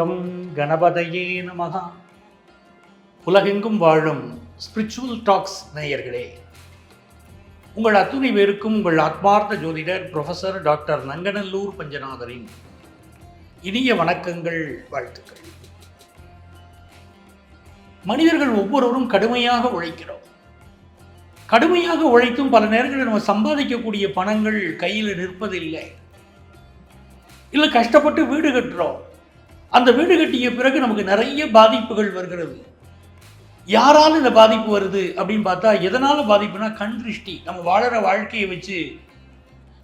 Come கணபதையே நமஹ. உலகெங்கும் வாழும் ஸ்பிரிச்சுவல் டாக்ஸ் நேயர்களே, உங்கள் அத்துணை பேருக்கும் உங்கள் ஆத்மார்த்த ஜோதிடர் ப்ரொஃபஸர் டாக்டர் நங்கநல்லூர் பஞ்சநாதரின் இனிய வணக்கங்கள், வாழ்த்துக்கள். மனிதர்கள் ஒவ்வொருவரும் கடுமையாக உழைக்கிறோம். கடுமையாக உழைத்தும் பல நேரங்களில் நம்ம சம்பாதிக்கக்கூடிய பணங்கள் கையில் நிற்பதில்லை. இல்லை, கஷ்டப்பட்டு வீடு கட்டுறோம். அந்த வீடு கட்டிய பிறகு நமக்கு நிறைய பாதிப்புகள் வருகிறது. யாரால் இந்த பாதிப்பு வருது அப்படின்னு பார்த்தா, எதனால் பாதிப்புனா கண் திருஷ்டி. நம்ம வாழற வாழ்க்கையை வச்சு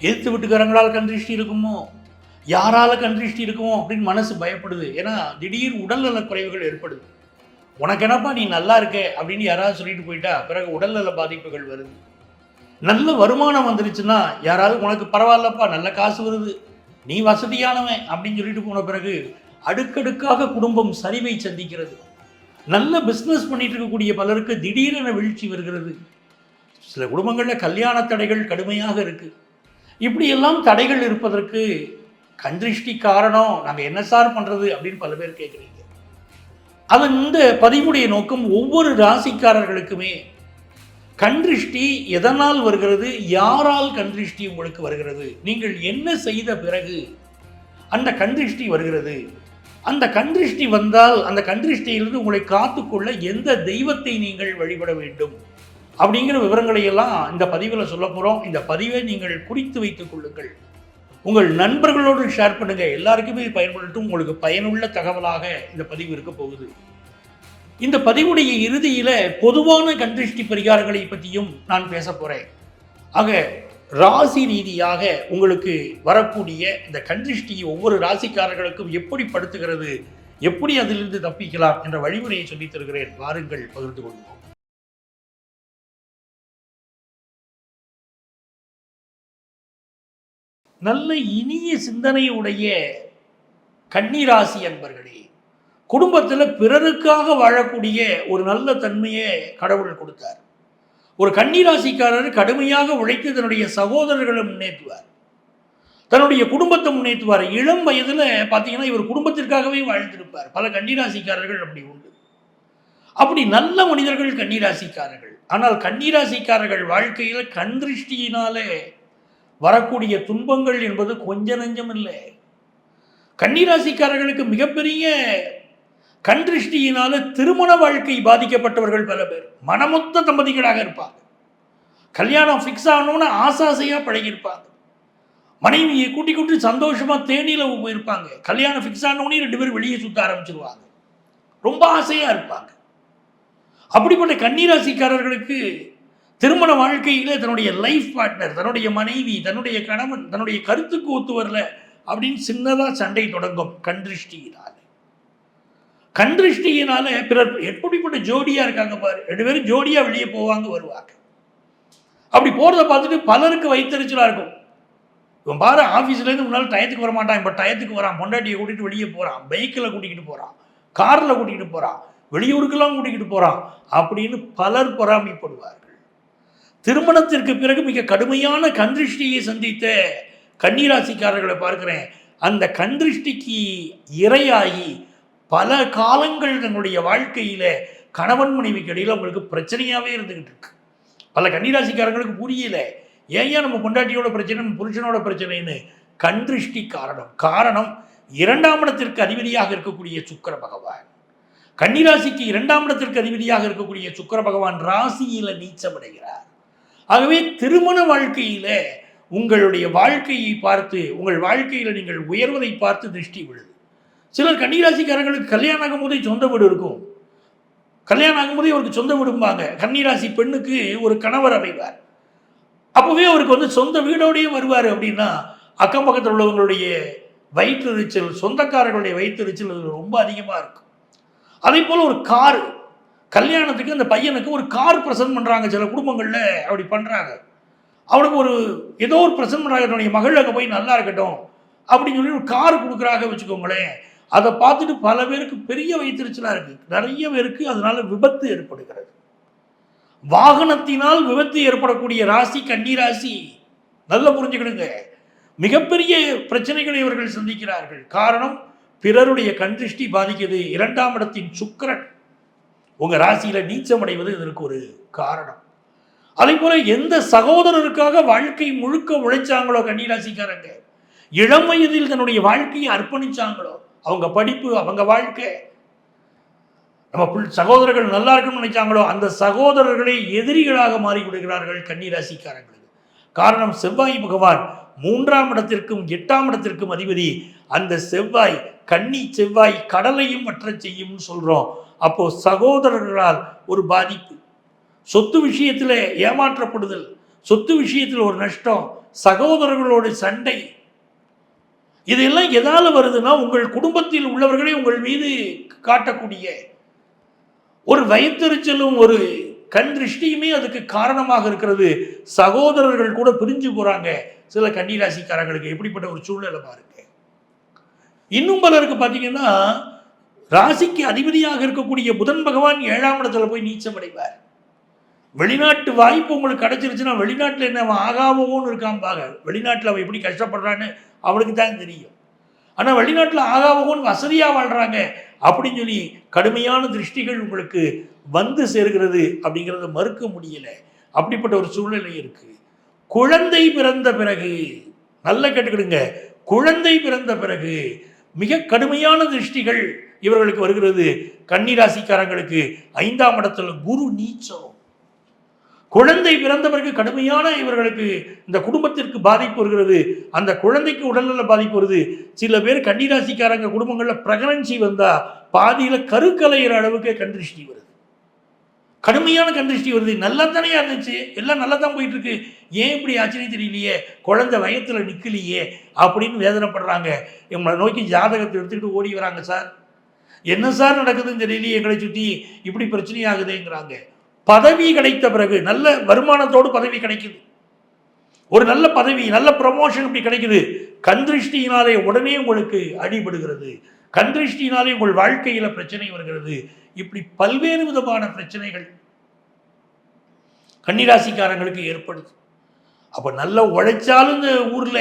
எதிர்த்து வீட்டுக்காரங்களால் கண் திருஷ்டி இருக்குமோ, யாரால கண் திருஷ்டி இருக்குமோ அப்படின்னு மனசு பயப்படுது. ஏன்னா திடீர் உடல்நல குறைவுகள் ஏற்படுது. உனக்கு என்னப்பா நீ நல்லா இருக்க அப்படின்னு யாராவது சொல்லிட்டு போயிட்டா பிறகு உடல்நல பாதிப்புகள் வருது. நல்ல வருமானம் வந்துருச்சுன்னா யாராவது உனக்கு பரவாயில்லப்பா நல்ல காசு வருது, நீ வசதியானவன் அப்படின்னு சொல்லிட்டு போன பிறகு அடுக்கடுக்காக குடும்பம் சரிவை சந்திக்கிறது. நல்ல பிஸ்னஸ் பண்ணிட்டு இருக்கக்கூடிய பலருக்கு திடீரென வீழ்ச்சி வருகிறது. சில குடும்பங்களில் கல்யாண தடைகள் கடுமையாக இருக்கு. இப்படியெல்லாம் தடைகள் இருப்பதற்கு கண் திருஷ்டி காரணம். நாங்கள் என்ன சார் பண்ணுறது அப்படின்னு பல பேர் கேட்குறீங்க. அது இந்த பதிவுடைய நோக்கம், ஒவ்வொரு ராசிக்காரர்களுக்குமே கண் திருஷ்டி எதனால் வருகிறது, யாரால் கண் திருஷ்டி உங்களுக்கு வருகிறது, நீங்கள் என்ன செய்த பிறகு அந்த கண் திருஷ்டி வருகிறது, அந்த கண் திருஷ்டி வந்தால் அந்த கண் திருஷ்டியிலிருந்து உங்களை காத்துக்கொள்ள எந்த தெய்வத்தை நீங்கள் வழிபட வேண்டும் அப்படிங்கிற விவரங்களை எல்லாம் இந்த பதிவில் சொல்ல போகிறோம். இந்த பதிவை நீங்கள் குறித்து வைத்துக் கொள்ளுங்கள், உங்கள் நண்பர்களோடு ஷேர் பண்ணுங்கள். எல்லாருக்குமே பயன்படுத்தும், உங்களுக்கு பயனுள்ள தகவலாக இந்த பதிவு இருக்க போகுது. இந்த பதிவுடைய இறுதியில் பொதுவான கண் திருஷ்டி பரிகாரங்களை பற்றியும் நான் பேச போகிறேன். ஆக ராசி ரீதியாக உங்களுக்கு வரக்கூடிய இந்த கண் திருஷ்டி ஒவ்வொரு ராசிக்காரர்களுக்கும் எப்படி படுத்துகிறது, எப்படி அதிலிருந்து தப்பிக்கலாம் என்ற வழிமுறையை சொல்லித் தருகிறேன். வாருங்கள், பகிர்ந்து கொள்வோம். நல்ல இனிய சிந்தனையுடைய கன்னிராசி அன்பர்களே, குடும்பத்தில் பிறருக்காக வாழக்கூடிய ஒரு நல்ல தன்மையை கடவுள் கொடுத்தார். ஒரு கன்னிராசிக்காரர் கடுமையாக உழைத்து தன்னுடைய சகோதரர்களை முன்னேற்றுவார், தன்னுடைய குடும்பத்தை முன்னேற்றுவார். இளம் வயதில் பார்த்தீங்கன்னா இவர் குடும்பத்திற்காகவே வாழ்ந்திருப்பார். பல கன்னிராசிக்காரர்கள் அப்படி உண்டு. அப்படி நல்ல மனிதர்கள் கன்னிராசிக்காரர்கள். ஆனால் கன்னிராசிக்காரர்கள் வாழ்க்கையில் கண் திருஷ்டியினாலே வரக்கூடிய துன்பங்கள் என்பது கொஞ்ச நஞ்சம் இல்லை. கன்னிராசிக்காரர்களுக்கு மிகப்பெரிய கண் திருஷ்டியினால திருமண வாழ்க்கை பாதிக்கப்பட்டவர்கள் பல பேர். மனமொத்த தம்பதிகளாக இருப்பாங்க. கல்யாணம் ஃபிக்ஸ் ஆகணும்னு ஆசாசையாக பழகியிருப்பாங்க. மனைவியை கூட்டி சந்தோஷமாக தேனியில் போயிருப்பாங்க. கல்யாணம் ஃபிக்ஸ் ஆனோடனே 2 பேரும் வெளியே சுற்ற ஆரம்பிச்சிருவாங்க. ரொம்ப ஆசையாக இருப்பாங்க. அப்படிப்பட்ட கன்னிராசிக்காரர்களுக்கு திருமண வாழ்க்கையில் தன்னுடைய லைஃப் பார்ட்னர், தன்னுடைய மனைவி, தன்னுடைய கணவன், தன்னுடைய கருத்துக்கு ஒத்து வரல அப்படின்னு சின்னதாக சண்டை தொடங்கும் கண் திருஷ்டியினால். கண் திருஷ்டியினால பிறர் எப்படிப்பட்ட ஜோடியாக இருக்காங்க பாரு. 2 பேரும் ஜோடியாக வெளியே போவாங்க வருவாங்க. அப்படி போகிறத பார்த்துட்டு பலருக்கு வைத்தறிச்சலாக இருக்கும். இவன் பாரு, ஆஃபீஸ்லேருந்து முன்னால் டயத்துக்கு வரமாட்டான், இப்போ டயத்துக்கு வரான், பொண்டாட்டியை கூட்டிகிட்டு வெளியே போகிறான், பைக்கில் கூட்டிகிட்டு போகிறான், காரில் கூட்டிகிட்டு போகிறான், வெளியூருக்கெல்லாம் கூட்டிகிட்டு போகிறான் அப்படின்னு பலர் பொறாமைப்படுவார்கள். திருமணத்திற்கு பிறகு மிக கடுமையான கண் திருஷ்டியை சந்தித்த கன்னிராசிக்காரர்களை பார்க்கிறேன். அந்த கண் திருஷ்டிக்கு இரையாகி பல காலங்கள் தன்னுடைய வாழ்க்கையில் கணவன் மனைவிக்கு இடையில் அவங்களுக்கு பிரச்சனையாகவே இருந்துக்கிட்டு இருக்கு. பல கன்னிராசிக்காரங்களுக்கு புரியல, ஏன் நம்ம பொண்டாட்டியோட பிரச்சனை, புருஷனோட பிரச்சனைன்னு. கண் திருஷ்டி காரணம் 2ஆம் இடத்திற்கு அதிபதியாக இருக்கக்கூடிய சுக்கிர பகவான். கன்னிராசிக்கு 2ஆம் இடத்திற்கு அதிபதியாக இருக்கக்கூடிய சுக்கிர பகவான் ராசியில் நீச்சமடைகிறார். ஆகவே திருமண வாழ்க்கையில் உங்களுடைய வாழ்க்கையை பார்த்து, உங்கள் வாழ்க்கையில் நீங்கள் உயர்வதை பார்த்து திருஷ்டி விழுது. சிலர் கன்னிராசிக்காரங்களுக்கு கல்யாணம் ஆகும் போதே சொந்த வீடு இருக்கும். கல்யாணம் ஆகும் போதே அவருக்கு சொந்த வீடும்பாங்க. கன்னிராசி பெண்ணுக்கு ஒரு கணவர் அமைவார். அப்போவே அவருக்கு சொந்த வீடோடையே வருவார். அப்படின்னா அக்கம் பக்கத்தில் உள்ளவங்களுடைய வயிற்றெரிச்சல், சொந்தக்காரர்களுடைய வயிற்றெரிச்சல் ரொம்ப அதிகமாக இருக்கும். அதே போல் ஒரு கார், கல்யாணத்துக்கு அந்த பையனுக்கு ஒரு கார் ப்ரெசன்ட் பண்ணுறாங்க. சில குடும்பங்களில் அப்படி பண்ணுறாங்க. அவனுக்கு ஏதோ ஒரு ப்ரெசன்ட் பண்ணுறாங்க. என்னுடைய மகள் அங்கே போய் நல்லா இருக்கட்டும் அப்படின்னு சொல்லி ஒரு கார் கொடுக்குறாங்க வச்சுக்கோங்களேன். அதை பார்த்துட்டு பல பேருக்கு பெரிய வயிற்றுச்சலாக இருக்குது. நிறைய பேருக்கு அதனால விபத்து ஏற்படுகிறது. வாகனத்தினால் விபத்து ஏற்படக்கூடிய ராசி கன்னிராசி. நல்லா புரிஞ்சுக்கிடுங்க. மிகப்பெரிய பிரச்சனைகளை இவர்கள் சந்திக்கிறார்கள். காரணம், பிறருடைய கண் திருஷ்டி பாதிக்குது. 2ஆம் இடத்தின் சுக்கிரன் உங்க ராசியில நீச்சமடைவது இதற்கு ஒரு காரணம். அதே போல எந்த சகோதரருக்காக வாழ்க்கை முழுக்க உழைச்சாங்களோ கன்னிராசிக்காரங்க, இளம் வயதில் தன்னுடைய வாழ்க்கையை அர்ப்பணிச்சாங்களோ, அவங்க படிப்பு, அவங்க வாழ்க்கை, நம்ம சகோதரர்கள் நல்லா இருக்குன்னு நினைச்சாங்களோ, அந்த சகோதரர்களை எதிரிகளாக மாறிவிடுகிறார்கள் கன்னிராசிக்காரங்களுக்கு. காரணம், செவ்வாய் பகவான் 3ஆம் இடத்திற்கும் 8ஆம் இடத்திற்கும் அதிபதி. அந்த செவ்வாய், கன்னி செவ்வாய் கடலையும் வற்ற செய்யும் சொல்றோம். அப்போ சகோதரர்களால் ஒரு பாதிப்பு, சொத்து விஷயத்தில் ஏமாற்றப்படுதல், சொத்து விஷயத்தில் ஒரு நஷ்டம், சகோதரர்களோட சண்டை, இதெல்லாம் எதால வருதுன்னா உங்கள் குடும்பத்தில் உள்ளவர்களே உங்கள் மீது காட்டக்கூடிய ஒரு வயிற்றெரிச்சலும் ஒரு கண் திருஷ்டியுமே அதுக்கு காரணமாக இருக்கிறது. சகோதரர்கள் கூட பிரிஞ்சு போறாங்க சில கன்னிராசிக்காரங்களுக்கு. எப்படிப்பட்ட ஒரு சூழ்நிலை பாருங்க. இன்னும் பலருக்கு பார்த்தீங்கன்னா, ராசிக்கு அதிபதியாக இருக்கக்கூடிய புதன் பகவான் 7ஆம் இடத்துல போய் நீச்சம் அடைவார். வெளிநாட்டு வாய்ப்பு உங்களுக்கு கிடைச்சிருச்சுன்னா, வெளிநாட்டில் என்ன அவன் ஆகாமோன்னு இருக்காம்பாங்க. வெளிநாட்டில் அவன் எப்படி கஷ்டப்படுறான்னு அவனுக்கு தான் தெரியும். ஆனால் வெளிநாட்டில் ஆகாமோன்னு வசதியாக வாழ்கிறாங்க அப்படின்னு சொல்லி கடுமையான திருஷ்டிகள் உங்களுக்கு வந்து சேர்கிறது அப்படிங்கிறத மறுக்க முடியல. அப்படிப்பட்ட ஒரு சூழ்நிலை இருக்கு. குழந்தை பிறந்த பிறகு, நல்ல கேட்டுக்கிடுங்க, குழந்தை பிறந்த பிறகு மிக கடுமையான திருஷ்டிகள் இவர்களுக்கு வருகிறது. கன்னிராசிக்காரங்களுக்கு 5ஆம் இடத்துல குரு நீச்சம். குழந்தை பிறந்த பிறகு கடுமையான இவர்களுக்கு இந்த குடும்பத்திற்கு பாதிப்பு வருகிறது. அந்த குழந்தைக்கு உடல்நல பாதிப்பு வருது. சில பேர் கன்னிராசிக்காரங்க குடும்பங்களில் பிரெக்னன்சி வந்தா பாதியில கருக்கலைகிற அளவுக்கு கண் திருஷ்டி வருது. கடுமையான கண் திருஷ்டி வருது. நல்லா தானே இருந்துச்சு, எல்லாம் நல்லா தான் போயிட்டு இருக்கு, ஏன் இப்படி ஆச்சுன்னு தெரியலையே, குழந்தை வயத்துல நிக்கலையே அப்படின்னு வேதனைப்படுறாங்க. இவங்களை நோக்கி ஜாதகத்தை எடுத்துக்கிட்டு ஓடி வராங்க. சார் என்ன சார் நடக்குதுன்னு தெரியலையே, எங்களை சுற்றி இப்படி பிரச்சனையாகுதுங்கிறாங்க. பதவி கிடைத்த பிறகு, நல்ல வருமானத்தோடு பதவி கிடைக்குது, ஒரு நல்ல பதவி, நல்ல ப்ரமோஷன் இப்படி கிடைக்குது. கண் திருஷ்டியினாலே உடனே உங்களுக்கு அடிபடுகிறது. கண் திருஷ்டியினாலே உங்கள் வாழ்க்கையில பிரச்சனை வருகிறது. இப்படி பல்வேறு விதமான பிரச்சனைகள் கன்னிராசிக்காரங்களுக்கு ஏற்படுது. அப்ப நல்லா உழைச்சாலும் இந்த ஊர்ல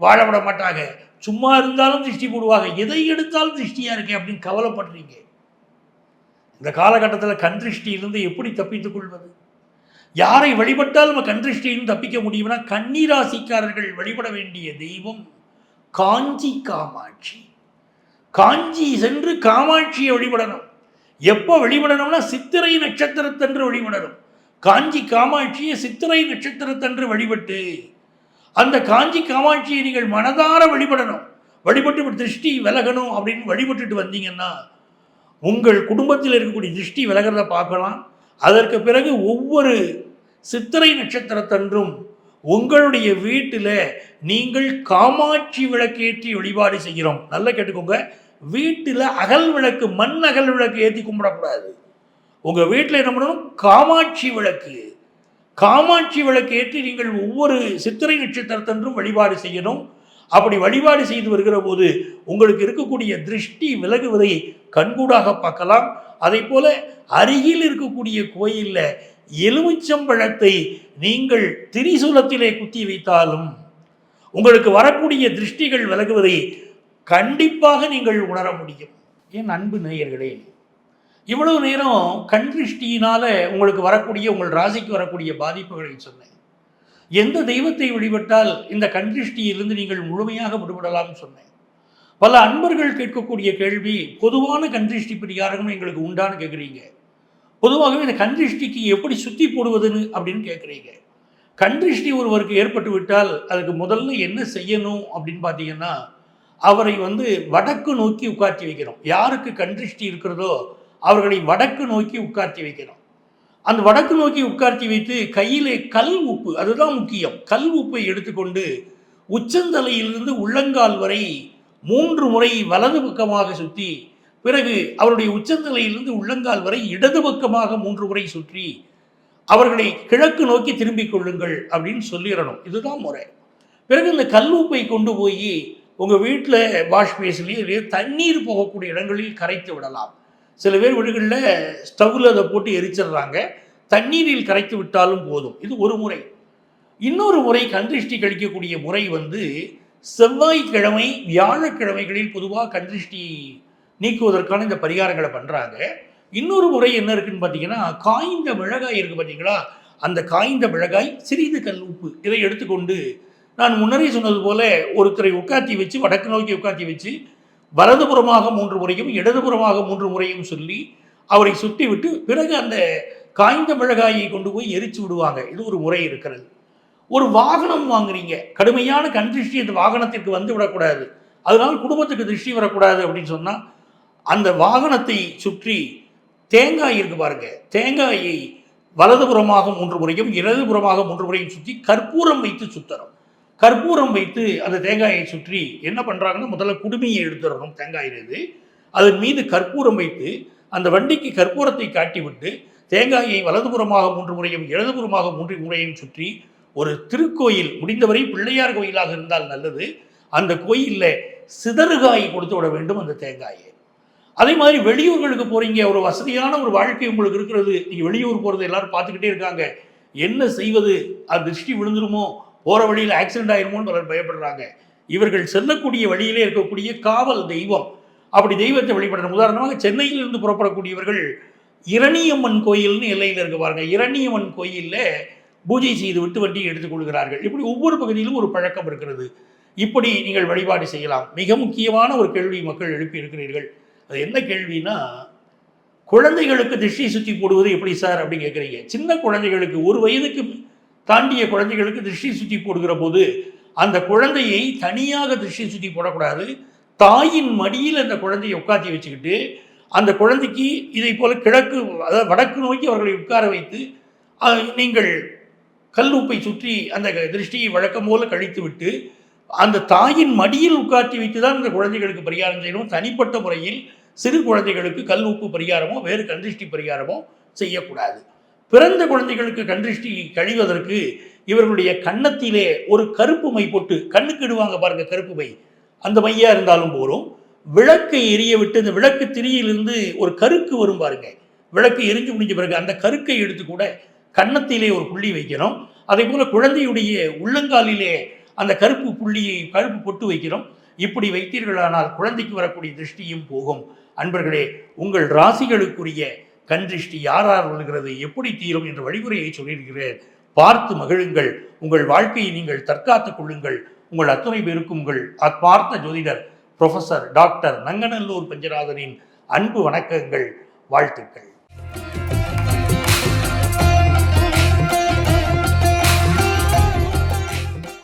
வாழ விட மாட்டாங்க, சும்மா இருந்தாலும் திருஷ்டி போடுவாங்க, எதை எடுத்தாலும் திருஷ்டியா இருக்கே அப்படின்னு கவலைப்படுறீங்க. இந்த காலகட்டத்தில் கண் திருஷ்டியிலிருந்து எப்படி தப்பித்துக் கொள்வது? யாரை வழிபட்டால் நம்ம கண் திருஷ்டியிலிருந்து தப்பிக்க முடியும்னா, கன்னிராசிக்காரர்கள் வழிபட வேண்டிய தெய்வம் காஞ்சி காமாட்சி. காஞ்சி சென்று காமாட்சியை வழிபடணும். எப்போ வழிபடணும்னா சித்திரை நட்சத்திரத்தன்று வழிபடணும். காஞ்சி காமாட்சியை சித்திரை நட்சத்திரத்தன்று வழிபட்டு, அந்த காஞ்சி காமாட்சியை நீங்கள் மனதார வழிபடணும். வழிபட்டு திருஷ்டி விலகணும் அப்படின்னு வழிபட்டுட்டு வந்தீங்கன்னா உங்கள் குடும்பத்தில் இருக்கக்கூடிய திருஷ்டி விலகிறத பார்க்கலாம். அதற்கு பிறகு ஒவ்வொரு சித்திரை நட்சத்திரத்தன்றும் உங்களுடைய வீட்டில் நீங்கள் காமாட்சி விளக்கேற்றி வழிபாடு செய்கிறோம். நல்லா கேட்டுக்கோங்க, வீட்டில் அகல் விளக்கு, மண் அகல் விளக்கு ஏற்றி கும்பிடக்கூடாது. உங்கள் வீட்டில் என்ன பண்ணணும், காமாட்சி விளக்கு, காமாட்சி விளக்கு ஏற்றி நீங்கள் ஒவ்வொரு சித்திரை நட்சத்திரத்தன்றும் வழிபாடு செய்யணும். அப்படி வழிபாடு செய்து வருகிற போது உங்களுக்கு இருக்கக்கூடிய திருஷ்டி விலகுவதை கண்கூடாக பார்க்கலாம். அதே போல அருகில் இருக்கக்கூடிய கோயிலில் எலுமிச்சம்பழத்தை நீங்கள் திரிசூலத்திலே குத்தி வைத்தாலும் உங்களுக்கு வரக்கூடிய திருஷ்டிகள் விலகுவதை கண்டிப்பாக நீங்கள் உணர முடியும். என் அன்பு நேயர்களே, இவ்வளவு நேரம் கண் திருஷ்டியினால உங்களுக்கு வரக்கூடிய, உங்கள் ராசிக்கு வரக்கூடிய பாதிப்புகளை சொன்னேன். எந்த தெய்வத்தை வழிபட்டால் இந்த கண் திருஷ்டியிலிருந்து நீங்கள் முழுமையாக விடுபடலாம்னு சொன்னேன். பல அன்பர்கள் கேட்கக்கூடிய கேள்வி, பொதுவான கண் திருஷ்டி பரிகாரம் எங்களுக்கு உண்டான்னு கேட்குறீங்க. பொதுவாகவே இந்த கண் திருஷ்டிக்கு எப்படி சுத்தி போடுவதுன்னு அப்படின்னு கேட்குறீங்க. கண் திருஷ்டி ஒருவருக்கு ஏற்பட்டு விட்டால் அதுக்கு முதல்ல என்ன செய்யணும் அப்படின்னு பார்த்தீங்கன்னா, அவரை வடக்கு நோக்கி உட்கார்த்தி வைக்கிறோம். யாருக்கு கண் திருஷ்டி இருக்கிறதோ அவர்களை வடக்கு நோக்கி உட்கார்த்தி வைக்கிறோம். அந்த வடக்கு நோக்கி உட்கார்த்தி வைத்து கையிலே கல் உப்பு, அதுதான் முக்கியம், கல் உப்பை எடுத்துக்கொண்டு உச்சந்தலையிலிருந்து உள்ளங்கால் வரை 3 முறை வலது பக்கமாக சுற்றி, பிறகு அவருடைய உச்சந்தலையிலிருந்து உள்ளங்கால் வரை இடது பக்கமாக 3 முறை சுற்றி அவர்களை கிழக்கு நோக்கி திரும்பிக் கொள்ளுங்கள் அப்படின்னு சொல்லிடணும். இதுதான் முறை. பிறகு இந்த கல் உப்பை கொண்டு போய் உங்கள் வீட்டில் வாஷ் பேஸ்லேயே தண்ணீர் போகக்கூடிய இடங்களில் கரைத்து விடலாம். சில பேர் வீடுகளில் ஸ்டவ்வில் அதை போட்டு எரிச்சிடுறாங்க. தண்ணீரில் கரைத்து விட்டாலும் போதும். இது ஒரு முறை. இன்னொரு முறை கண் திருஷ்டி கழிக்கக்கூடிய முறை செவ்வாய்க்கிழமை வியாழக்கிழமைகளில் பொதுவாக கண்திருஷ்டி நீக்குவதற்கான இந்த பரிகாரங்களை பண்ணுறாங்க. இன்னொரு முறை என்ன இருக்குன்னு பார்த்தீங்கன்னா, காய்ந்த மிளகாய் இருக்குது பார்த்தீங்களா, அந்த காய்ந்த மிளகாய், சிறிது கல் உப்பு இதை எடுத்துக்கொண்டு, நான் முன்னரே சொன்னது போல ஒருத்தரை உட்காத்தி வச்சு, வடக்கு நோக்கி உட்காத்தி வச்சு, வலதுபுறமாக 3 முறையும் இடதுபுறமாக 3 முறையும் சொல்லி அவரை சுற்றி விட்டு, பிறகு அந்த காய்ந்த மிளகாயை கொண்டு போய் எரிச்சு விடுவாங்க. இது ஒரு முறை இருக்கிறது. ஒரு வாகனம் வாங்குறீங்க, கடுமையான கண் திருஷ்டி அந்த வாகனத்திற்கு வந்து விடக்கூடாது, அதனால குடும்பத்துக்கு திருஷ்டி வரக்கூடாது அப்படின்னு சொன்னால், அந்த வாகனத்தை சுற்றி தேங்காய் இருக்கு பாருங்க, தேங்காயை வலதுபுறமாக 3 முறையும் இடதுபுறமாக 3 முறையும் சுற்றி கற்பூரம் வைத்து சுத்தணும். கற்பூரம் வைத்து அந்த தேங்காயை சுற்றி என்ன பண்ணுறாங்கன்னா, முதல்ல குடுமையை எடுத்துடணும் தேங்காயிலிருந்து, அதன் மீது கற்பூரம் வைத்து அந்த வண்டிக்கு கற்பூரத்தை காட்டிவிட்டு தேங்காயை வலதுபுறமாக 3 முறையும் இடதுபுறமாக 3 முறையும் சுற்றி ஒரு திருக்கோயில், முடிந்தவரை பிள்ளையார் கோயிலாக இருந்தால் நல்லது, அந்த கோயிலில் சிதறுகாய் கொடுத்து விட வேண்டும் அந்த தேங்காயை. அதே மாதிரி வெளியூர்களுக்கு போகிறீங்க, ஒரு வசதியான ஒரு வாழ்க்கை உங்களுக்கு இருக்கிறது, நீங்கள் வெளியூர் போகிறது எல்லாரும் பார்த்துக்கிட்டே இருக்காங்க, என்ன செய்வது, அது திருஷ்டி விழுந்துருமோ, போகிற வழியில் ஆக்சிடென்ட் ஆயிருமோன்னு பலர் பயப்படுறாங்க. இவர்கள் செல்லக்கூடிய வழியிலே இருக்கக்கூடிய காவல் தெய்வம், அப்படி தெய்வத்தை வழிபடுற. உதாரணமாக சென்னையிலிருந்து புறப்படக்கூடியவர்கள் இரணியம்மன் கோயில்னு எல்லையில் இருக்க பாருங்க, இரணியம்மன் கோயிலில் பூஜை செய்து விட்டு வண்டியை எடுத்துக்கொள்கிறார்கள். இப்படி ஒவ்வொரு பகுதியிலும் ஒரு பழக்கம் இருக்கிறது. இப்படி நீங்கள் வழிபாடு செய்யலாம். மிக முக்கியமான ஒரு கேள்வி மக்கள் எழுப்பி இருக்கிறீர்கள். அது என்ன கேள்வினா, குழந்தைகளுக்கு திருஷ்டி சுற்றி போடுவது எப்படி சார் அப்படின்னு கேட்குறீங்க. சின்ன குழந்தைகளுக்கு, 1 வயதுக்கு தாண்டிய குழந்தைகளுக்கு திருஷ்டி சுற்றி போடுகிற போது அந்த குழந்தையை தனியாக திருஷ்டி சுற்றி போடக்கூடாது. தாயின் மடியில் அந்த குழந்தையை உட்காத்தி வச்சுக்கிட்டு, அந்த குழந்தைக்கு இதை போல கிழக்கு, அதாவது வடக்கு நோக்கி அவர்களை உட்கார வைத்து நீங்கள் கல்லுப்பை சுற்றி அந்த திருஷ்டியை வழக்கம் போல கழித்து விட்டு அந்த தாயின் மடியில் உட்காத்தி வைத்து தான் அந்த குழந்தைகளுக்கு பரிகாரம் செய்யணும். தனிப்பட்ட முறையில் சிறு குழந்தைகளுக்கு கல் உப்பு பரிகாரமோ வேறு கண்திருஷ்டி பரிகாரமோ செய்யக்கூடாது. பிறந்த குழந்தைகளுக்கு கண்திருஷ்டி கழிவதற்கு இவர்களுடைய கன்னத்திலே ஒரு கருப்பு மை போட்டு, கண்ணுக்கு இடுவாங்க பாருங்க கருப்பு மை, அந்த மையா இருந்தாலும் போதும். விளக்கை எரிய விட்டு அந்த விளக்கு திரியிலிருந்து ஒரு கருக்கு வரும் பாருங்க, விளக்கு எரிஞ்சு முடிஞ்ச பிறகு அந்த கருக்கை எடுத்து கூட கன்னத்திலே ஒரு புள்ளி வைக்கணும். அதே போல குழந்தையுடைய உள்ளங்காலிலே அந்த கருப்பு புள்ளியை, கருப்பு பொட்டு வைக்கிறோம். இப்படி வைத்தீர்களானால் குழந்தைக்கு வரக்கூடிய திருஷ்டியும் போகும். அன்பர்களே, உங்கள் ராசிகளுக்குரிய கண் திருஷ்டி யார் விழுகிறது, எப்படி தீரும் என்ற வழிமுறையை சொல்லியிருக்கிறேன். பார்த்து மகிழுங்கள். உங்கள் வாழ்க்கையை நீங்கள் தற்காத்துக் கொள்ளுங்கள். உங்கள் அத்துணை பேருக்கும் உங்கள் பார்த்த ஜோதிடர் ப்ரொஃபஸர் டாக்டர் நங்கநல்லூர் பஞ்சநாதனின் அன்பு வணக்கங்கள், வாழ்த்துக்கள்.